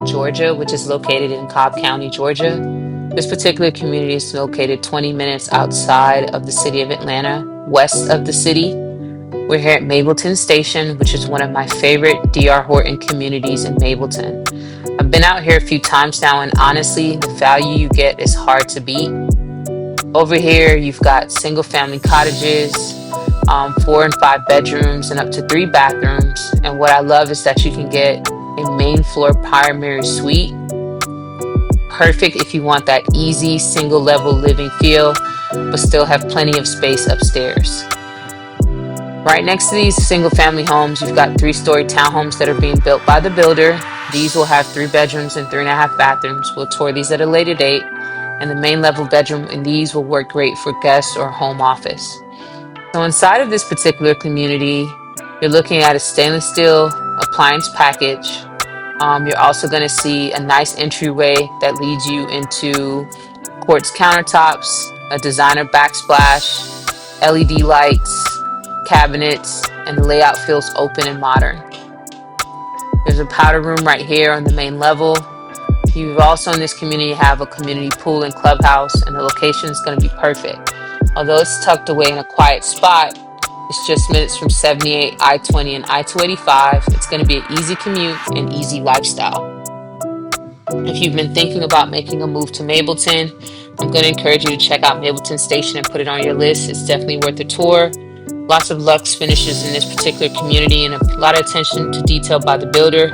Georgia, which is located in Cobb County, Georgia. This particular community is located 20 minutes outside of the city of Atlanta, west of the city. We're here at Mableton Station, which is one of my favorite D.R. Horton communities in Mableton. I've been out here a few times now, and honestly, the value you get is hard to beat. Over here, you've got single family cottages, 4 and 5 bedrooms, and up to 3 bathrooms. And what I love is that you can get a main floor primary suite. Perfect if you want that easy single level living feel, but still have plenty of space upstairs. Right next to these single family homes, you've got 3-story townhomes that are being built by the builder. These will have 3 bedrooms and 3.5 bathrooms. We'll tour these at a later date. And the main level bedroom in these will work great for guests or home office. So inside of this particular community, you're looking at a stainless steel appliance package. You're also going to see a nice entryway that leads you into quartz countertops, a designer backsplash, LED lights, cabinets, and the layout feels open and modern. There's a powder room right here on the main level. You also in this community have a community pool and clubhouse, and the location is going to be perfect. Although it's tucked away in a quiet spot, it's just minutes from 78, I-20, and I-285. It's going to be an easy commute and easy lifestyle. If you've been thinking about making a move to Mableton, I'm going to encourage you to check out Mableton Station and put it on your list. It's definitely worth a tour. Lots of luxe finishes in this particular community and a lot of attention to detail by the builder.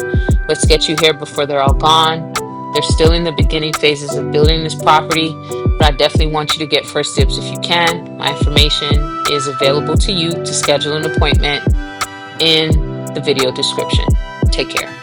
Let's get you here before they're all gone. They're still in the beginning phases of building this property, but I definitely want you to get first dibs if you can. My information is available to you to schedule an appointment in the video description. Take care.